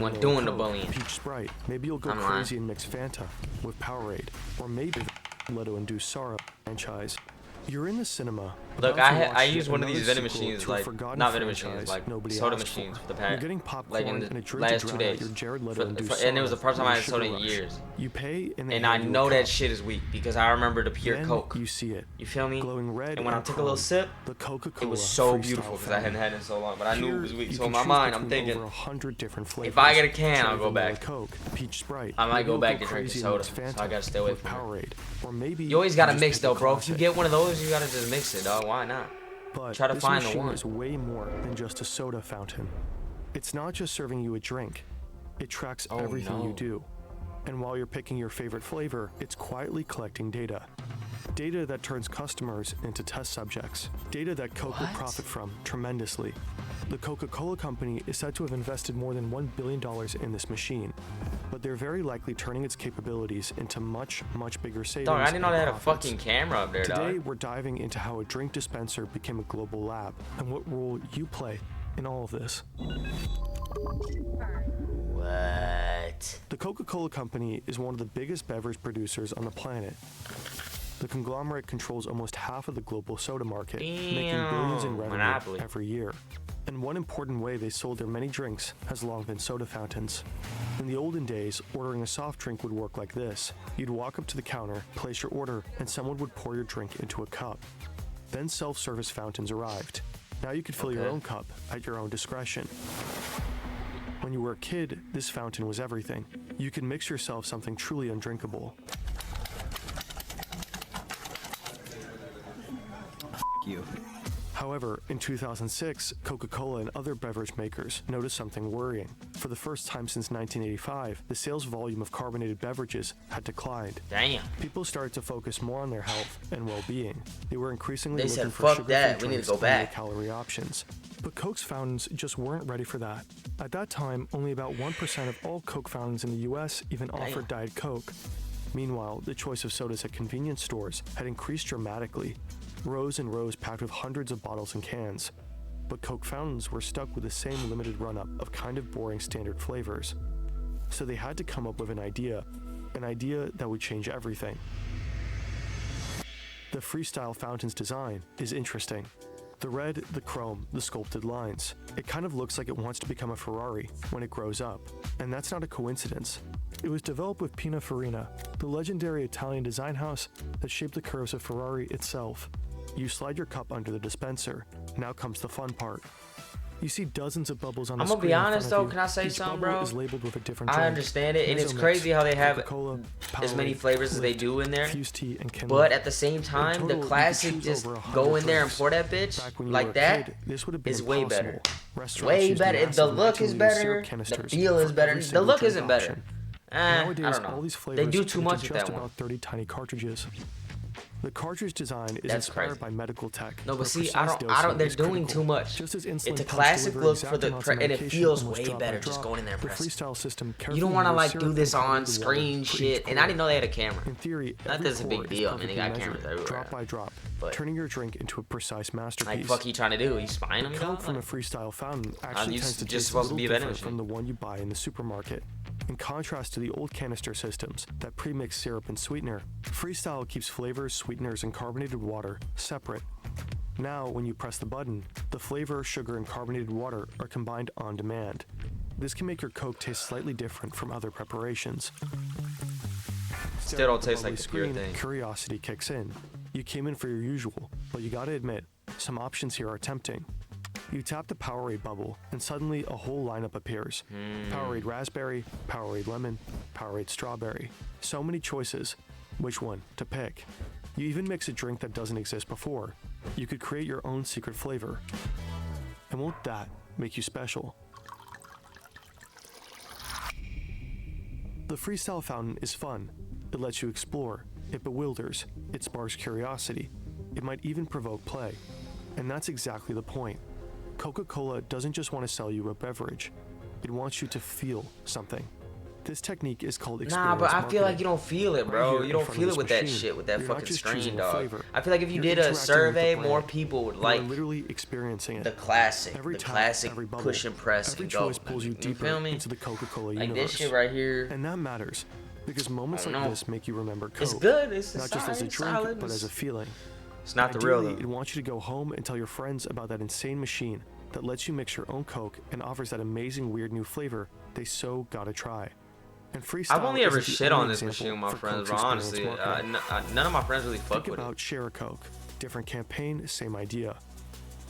one doing the bullying. Peach Sprite. Maybe you'll go crazy and mix Fanta with Powerade, or maybe Leto-induced Sorrow franchise. You're in the cinema. Look, I used one of these vending machines, like not vending machines, like soda machines for the pack, like in the last 2 days. And it was the first time I had soda in years. You pay, and I know that shit is weak because I remember the pure Coke. You see it. You feel me? Glowing red. And when I took a little sip, the Coca-Cola, it was so beautiful because I hadn't had it in so long. But I knew it was weak. So in my mind, I'm thinking, if I get a can, I'll go back. Peach Sprite. I might go back to drinking soda. So I gotta stay away from Powerade. Or maybe you always gotta mix though, bro. If you get one of those, you gotta just mix it, dog. Why not? But try to find the one. Is way more than just a soda fountain. It's not just serving you a drink. It tracks everything you do. And while you're picking your favorite flavor, it's quietly collecting data. Data that turns customers into test subjects. Data that Coke will profit from tremendously. The Coca-Cola company is said to have invested more than $1 billion in this machine, but they're very likely turning its capabilities into much, much bigger savings. Dog, I didn't know they had a fucking camera up there, Today, we're diving into how a drink dispenser became a global lab, and what role you play in all of this. What? The Coca-Cola company is one of the biggest beverage producers on the planet. The conglomerate controls almost half of the global soda market, making billions in revenue every year. And one important way they sold their many drinks has long been soda fountains. In the olden days, ordering a soft drink would work like this. You'd walk up to the counter, place your order, and someone would pour your drink into a cup. Then self-service fountains arrived. Now you could fill your own cup at your own discretion. When you were a kid, this fountain was everything. You could mix yourself something truly undrinkable. You. However, in 2006, Coca-Cola and other beverage makers noticed something worrying. For the first time since 1985, the sales volume of carbonated beverages had declined. Damn. People started to focus more on their health and well-being. They were increasingly looking said, for fuck that, we need to go back. Calorie options. But Coke's fountains just weren't ready for that. At that time, only about 1% of all Coke fountains in the US even offered Diet Coke. Meanwhile, the choice of sodas at convenience stores had increased dramatically. Rows and rows packed with hundreds of bottles and cans. But Coke fountains were stuck with the same limited run-up of kind of boring standard flavors. So they had to come up with an idea that would change everything. The freestyle fountain's design is interesting. The red, the chrome, the sculpted lines. It kind of looks like it wants to become a Ferrari when it grows up. And that's not a coincidence. It was developed with Pininfarina, the legendary Italian design house that shaped the curves of Ferrari itself. You slide your cup under the dispenser. Now comes the fun part. You see dozens of bubbles on the screen. I'm gonna be honest though, can I say something, bro? Is labeled with a different I understand it, and it's crazy how they have as many flavors as they do in there. But at the same time, the classic just go in there and pour that bitch like that is way better. Way better. The look is better. The feel is better. The look isn't better. I don't know. They do too much with that one. 30 tiny cartridges. The cartridge design is inspired by medical tech. No, but see, I don't. They're doing too much. It's a classic look for the, and it feels way better just going in there and pressing. You don't want to like do this on screen shit. And I didn't know they had a camera. In theory, that is a big deal. I mean, they got cameras everywhere. Drop by drop, turning your drink into a precise masterpiece. Like, fuck, he trying to do? He's spying on me. Coke from a freestyle fountain actually tends to taste a little different from the one you buy in the supermarket. In contrast to the old canister systems that pre-mix syrup and sweetener, freestyle keeps flavors, sweeteners, and carbonated water separate. Now, when you press the button, the flavor, sugar, and carbonated water are combined on demand. This can make your Coke taste slightly different from other preparations. Still don't taste like the pure thing. Curiosity kicks in. You came in for your usual, but you gotta admit, some options here are tempting. You tap the Powerade bubble, and suddenly a whole lineup appears. Powerade Raspberry, Powerade Lemon, Powerade Strawberry. So many choices. Which one to pick? You even mix a drink that doesn't exist before. You could create your own secret flavor. And won't that make you special? The freestyle fountain is fun. It lets you explore. It bewilders. It sparks curiosity. It might even provoke play. And that's exactly the point. Coca-Cola doesn't just want to sell you a beverage. It wants you to feel something. This technique is called Nah, experience but I marketing. feel like you don't feel it, bro. Right You don't front feel of it with this that machine, shit, with that you're not fucking just strain, choosing a dog. flavor. I feel like if you You're did a interacting with the survey, brand. more people would You like are literally experiencing it. the classic, Every the tap, classic every bubble, push and press every and go. choice pulls you You deeper feel me? into the Coca-Cola Like universe. this shit right here. And that matters because moments I don't like know. this make you remember Coke. It's good. It's not just as a drink, solid. but as a feeling. It's not the real Ideally, though. it wants you to go home and tell your friends about that insane machine that lets you mix your own Coke and offers that amazing weird new flavor they so gotta try. And Freestyle I've only ever isn't the shit on only this example machine with my for friends, Coke's but honestly, experience marketing. none of my friends really fuck Think with about it. Share a Coke. Different campaign, same idea.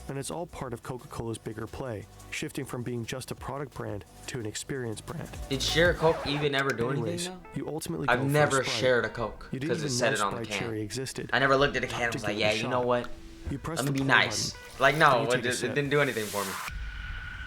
And it's all part of Coca-Cola's bigger play, shifting from being just a product brand to an experience brand. Did Share a Coke even ever do Anyways, anything you ultimately though? I've go for never Sprite. shared a Coke You didn't because it even said know it on the Sprite can. Cherry existed. I never looked at the can and To was like, give it yeah, a you shot. know what? You press Let me the be play nice. button. Like, no, and you take a it sip. didn't do anything for me.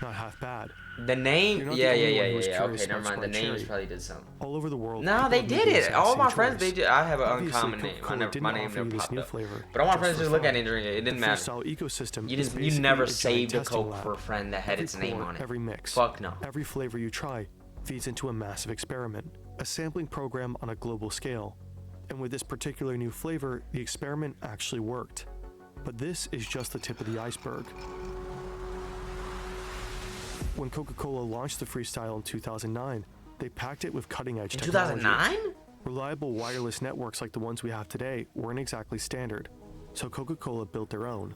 Not half bad. The name, You're not yeah. the only one who was curious Okay, never about mind. The Sprite names Cherry. probably did something. All over the world. No, people they have made did the it. exact All same my friends, they choice. did. I have an Obviously, uncommon name. Coca-Cola didn't My name offer never you this popped new up. flavor But all my just friends for just look at fun. it and drink it. It didn't The matter. freestyle ecosystem You is just, you basically never a giant saved a testing Coke lab. for a friend that had Every its name pour, on it. Every mix, Fuck no. every flavor you try feeds into a massive experiment, a sampling program on a global scale. And with this particular new flavor, the experiment actually worked. But this is just the tip of the iceberg. When Coca-Cola launched the Freestyle in 2009, they packed it with cutting-edge In technology. 2009? Reliable wireless networks like the ones we have today weren't exactly standard, so Coca-Cola built their own.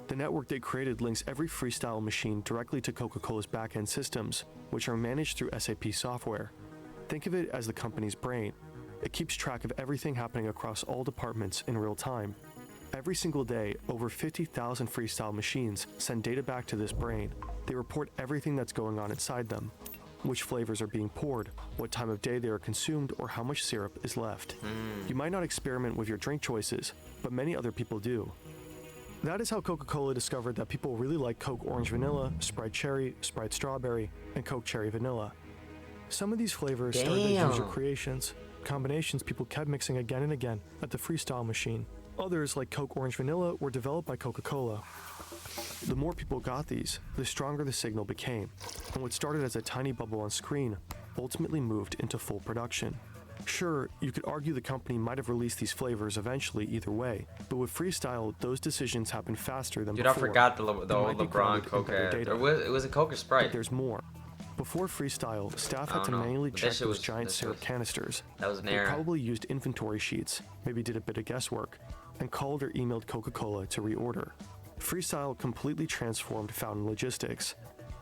The network they created links every Freestyle machine directly to Coca-Cola's back-end systems, which are managed through SAP software. Think of it as the company's brain. It keeps track of everything happening across all departments in real time. Every single day, over 50,000 Freestyle machines send data back to this brain. They report everything that's going on inside them. Which flavors are being poured, what time of day they are consumed, or how much syrup is left. You might not experiment with your drink choices, but many other people do. That is how Coca-Cola discovered that people really like Coke Orange Vanilla, Sprite Cherry, Sprite Strawberry, and Coke Cherry Vanilla. Some of these flavors started as user creations, combinations people kept mixing again and again at the Freestyle machine. Others, like Coke Orange Vanilla, were developed by Coca-Cola. The more people got these, the stronger the signal became, and what started as a tiny bubble on screen ultimately moved into full production. Sure, you could argue the company might have released these flavors eventually either way, but with Freestyle, those decisions happened faster than Dude, before. I forgot the They old might be LeBron grounded in Coke better ad. data. It was a Coke or Sprite. But there's more. Before Freestyle, staff I had to don't know, manually but check that shit those was- giant that shit syrup was- canisters. That was an They error. probably used inventory sheets, maybe did a bit of guesswork, and called or emailed Coca-Cola to reorder. Freestyle completely transformed fountain logistics.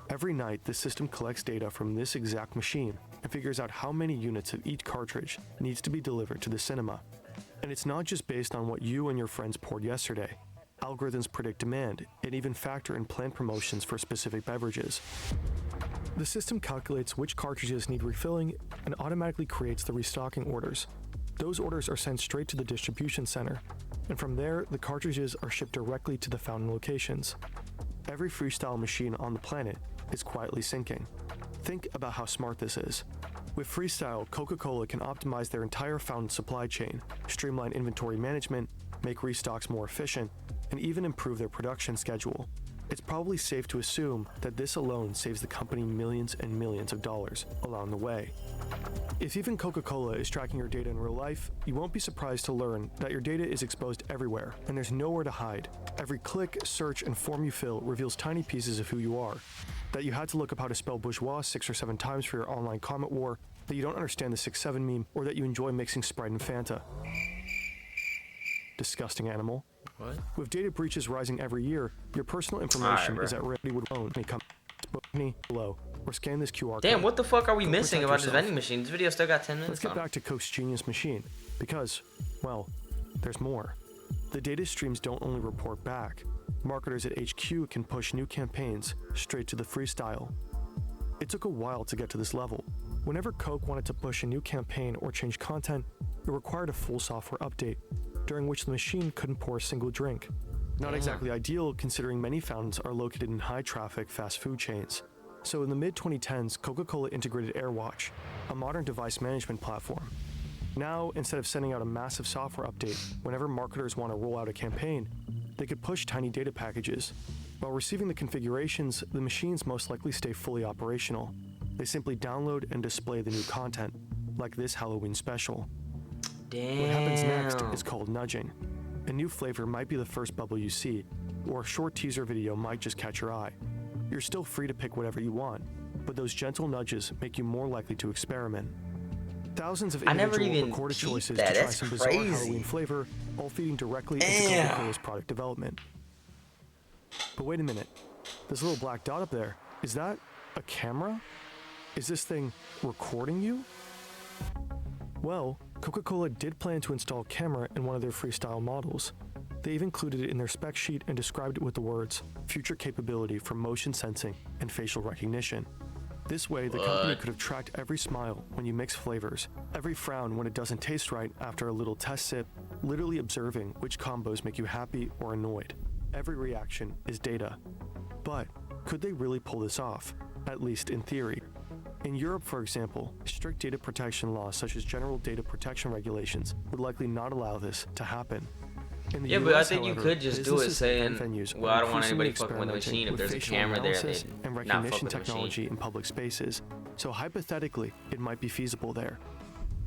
Every night, the system collects data from this exact machine and figures out how many units of each cartridge needs to be delivered to the cinema. And it's not just based on what you and your friends poured yesterday. Algorithms predict demand and even factor in planned promotions for specific beverages. The system calculates which cartridges need refilling and automatically creates the restocking orders. Those orders are sent straight to the distribution center, and from there, the cartridges are shipped directly to the fountain locations. Every Freestyle machine on the planet is quietly syncing. Think about how smart this is. With Freestyle, Coca-Cola can optimize their entire fountain supply chain, streamline inventory management, make restocks more efficient, and even improve their production schedule. It's probably safe to assume that this alone saves the company millions and millions of dollars along the way. If even Coca-Cola is tracking your data in real life, you won't be surprised to learn that your data is exposed everywhere, and there's nowhere to hide. Every click, search, and form you fill reveals tiny pieces of who you are. That you had to look up how to spell bourgeois 6 or 7 times for your online comment war, that you don't understand the 6-7 meme, or that you enjoy mixing Sprite and Fanta. Disgusting animal. What? With data breaches rising every year, your personal information is at risk. Would own me come below or scan this QR code. Damn, what the fuck are we Go missing protect about this yourself. vending machine? This video still got 10 minutes Let's get on it. back to Coke's genius machine, because, well, there's more. The data streams don't only report back. Marketers at HQ can push new campaigns straight to the Freestyle. It took a while to get to this level. Whenever Coke wanted to push a new campaign or change content, it required a full software update, during which the machine couldn't pour a single drink. Not exactly ideal, considering many fountains are located in high-traffic fast food chains. So in the mid-2010s, Coca-Cola integrated AirWatch, a modern device management platform. Now, instead of sending out a massive software update whenever marketers want to roll out a campaign, they could push tiny data packages. While receiving the configurations, the machines most likely stay fully operational. They simply download and display the new content, like this Halloween special. Damn. What happens next is called nudging. A new flavor might be the first bubble you see, or a short teaser video might just catch your eye. You're still free to pick whatever you want, but those gentle nudges make you more likely to experiment. Thousands of individual recorded choices to try some bizarre Halloween flavor, all feeding directly into Coca-Cola's product development. But wait a minute, this little black dot up there, is that a camera? Is this thing recording you? Well, Coca-Cola did plan to install a camera in one of their freestyle models. They even included it in their spec sheet and described it with the words, future capability for motion sensing and facial recognition. This way, the company could have tracked every smile when you mix flavors, every frown when it doesn't taste right after a little test sip, literally observing which combos make you happy or annoyed. Every reaction is data. But could they really pull this off? At least in theory. In Europe, for example, strict data protection laws such as general data protection regulations would likely not allow this to happen. Yeah, but I think you could just do it saying, well, I don't want anybody fucking with the machine. If there's a camera there, then and recognition technology in public spaces. So hypothetically, it might be feasible there.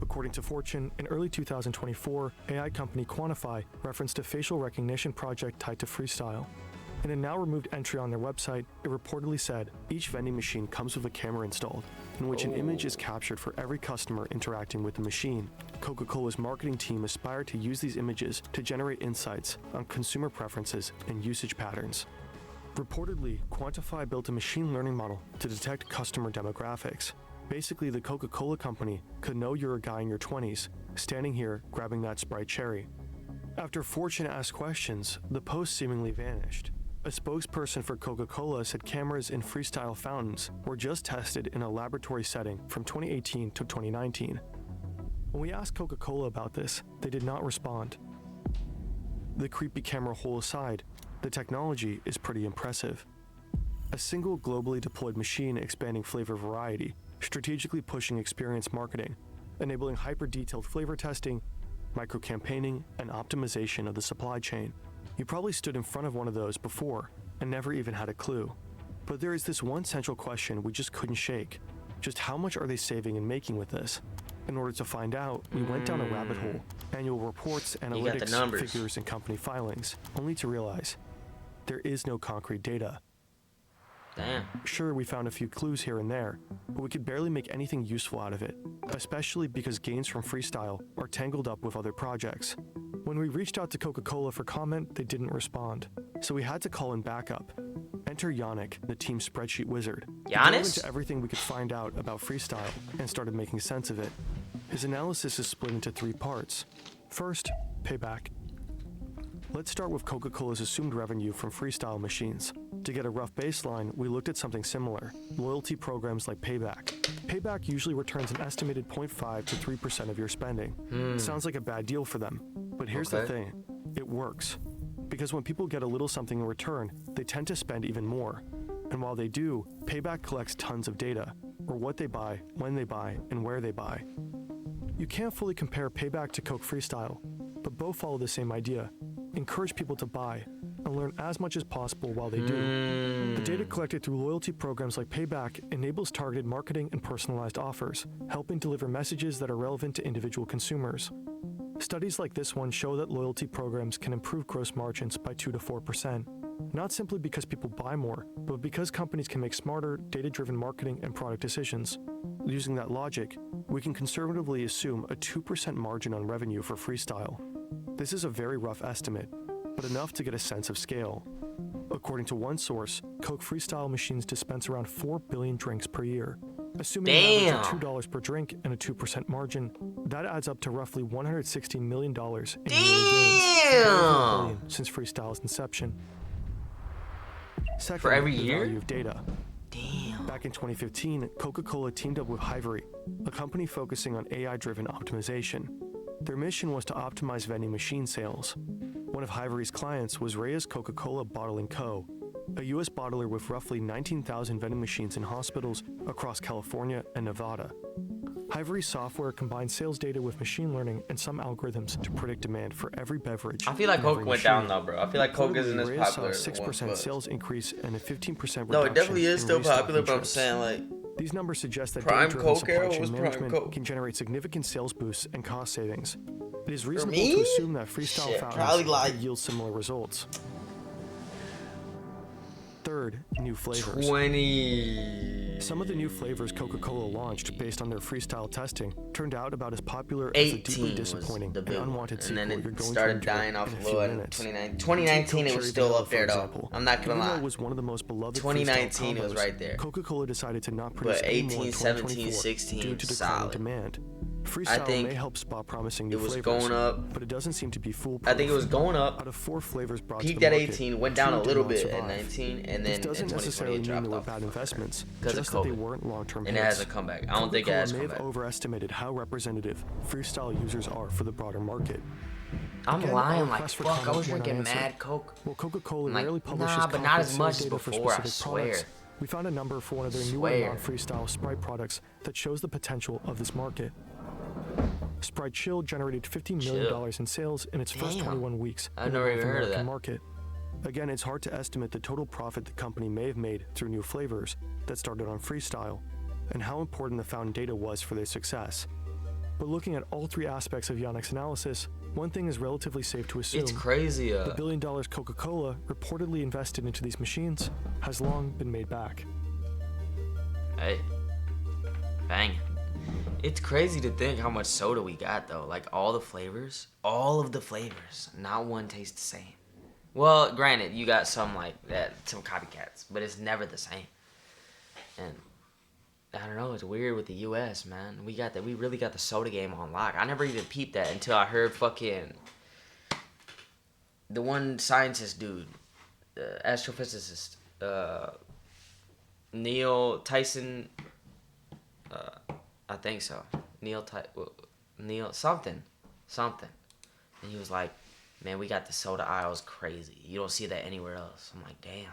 According to Fortune, in early 2024, AI company Quantify referenced a facial recognition project tied to Freestyle. In a now-removed entry on their website, it reportedly said, each vending machine comes with a camera installed, in which an image is captured for every customer interacting with the machine. Coca-Cola's marketing team aspired to use these images to generate insights on consumer preferences and usage patterns. Reportedly, Quantify built a machine learning model to detect customer demographics. Basically, the Coca-Cola company could know you're a guy in your 20s, standing here grabbing that Sprite cherry. After Fortune asked questions, the post seemingly vanished. A spokesperson for Coca-Cola said cameras in Freestyle fountains were just tested in a laboratory setting from 2018 to 2019. When we asked Coca-Cola about this, they did not respond. The creepy camera hole aside, the technology is pretty impressive. A single globally deployed machine expanding flavor variety, strategically pushing experience marketing, enabling hyper-detailed flavor testing, micro-campaigning, and optimization of the supply chain. You probably stood in front of one of those before and never even had a clue. But there is this one central question we just couldn't shake. Just how much are they saving and making with this? In order to find out, we went down a rabbit hole, annual reports, analytics, figures, and company filings, only to realize there is no concrete data. Damn. Sure, we found a few clues here and there, but we could barely make anything useful out of it, especially because gains from Freestyle are tangled up with other projects. When we reached out to Coca-Cola for comment, they didn't respond, so we had to call in backup. Enter Yannick, the team spreadsheet wizard. He dove into everything we could find out about Freestyle and started making sense of it. His analysis is split into 3 parts. First, payback. Let's start with Coca-Cola's assumed revenue from Freestyle machines. To get a rough baseline, we looked at something similar, loyalty programs like Payback. Payback usually returns an estimated 0.5 to 3% of your spending. Sounds like a bad deal for them, but here's the thing, it works. Because when people get a little something in return, they tend to spend even more. And while they do, Payback collects tons of data, or what they buy, when they buy, and where they buy. You can't fully compare Payback to Coke Freestyle, but both follow the same idea. Encourage people to buy and learn as much as possible while they do. The data collected through loyalty programs like Payback enables targeted marketing and personalized offers, helping deliver messages that are relevant to individual consumers. Studies like this one show that loyalty programs can improve gross margins by 2 to 4%, not simply because people buy more, but because companies can make smarter, data-driven marketing and product decisions. Using that logic, we can conservatively assume a 2% margin on revenue for Freestyle. This is a very rough estimate, but enough to get a sense of scale. According to one source, Coke Freestyle machines dispense around 4 billion drinks per year. Assuming an average of $2 per drink and a 2% margin, that adds up to roughly $160 million in yearly gains, over $1 billion since Freestyle's inception. Second, for every the year? Value of data. Back in 2015, Coca-Cola teamed up with Hivery, a company focusing on AI-driven optimization. Their mission was to optimize vending machine sales. One of Hivery's clients was Reyes Coca-Cola Bottling Co., a U.S. bottler with roughly 19,000 vending machines in hospitals across California and Nevada. Hivery's software combines sales data with machine learning and some algorithms to predict demand for every beverage. I feel like Coke went down though, bro. I feel like Coke isn't as popular. Saw a 6% sales increase and a 15% reduction. No, it definitely is still popular, but I'm saying like These numbers suggest that Prime data-driven Coke supply era chain was Prime management Coke. can generate significant sales boosts and cost savings. It is For reasonable me? to assume that freestyle Shit, fountains probably like could yield similar results. Third, new flavors. 20. Some of the new flavors Coca-Cola launched based on their freestyle testing turned out about as popular as the deeply 18 was disappointing the and big one. unwanted And then sequel you're it going started to dying enjoy off in a a little few in minutes. 2019 it was still up there though. Example. I'm not gonna Even though lie. it was one of the most beloved 2019 freestyle it was combos, right there. Coca-Cola decided to not produce But any more 18, in 17, 2024 16, due to declining solid. demand. I Freestyle think may help spot promising new it was flavors, going up. but it doesn't seem to be foolproof. I think it was going up. Out of 4 flavors brought to Peaked the at market, 18, went 2 down a did little not bit at survive. 19, and This then in doesn't 2020 necessarily it mean dropped they were off bad a investments, because of just that they COVID. weren't long-term And it hits. has a comeback. I don't think it has Coca-Cola may have comeback. overestimated how representative freestyle users are for the broader market. I'm Again, lying our like request for fuck. I comment was went drinking unanswered. mad Coke. Well, Coca-Cola I'm like, rarely publishes nah, but not as sales much as data for before, I specific swear. products. We found a number for one of their newer Swear. non-freestyle Sprite products that shows the potential of this market. Sprite Chill generated $15 million in sales in its first Damn. 21 weeks I've in the never North even heard of American that. market. Again, it's hard to estimate the total profit the company may have made through new flavors that started on freestyle, and how important the found data was for their success. But looking at all 3 aspects of Yannick's analysis, one thing is relatively safe to assume. It's crazy. The $1 billion Coca-Cola reportedly invested into these machines has long been made back. Hey, bang. It's crazy to think how much soda we got though. Like all of the flavors, not one tastes the same. Well, granted, you got some like that, some copycats, but it's never the same. And I don't know, it's weird with the U.S., man. We really got the soda game on lock. I never even peeped that until I heard fucking the one scientist dude, the astrophysicist, Neil Tyson. I think so. Neil something. And he was like, man, we got the soda aisles crazy. You don't see that anywhere else. I'm like, damn.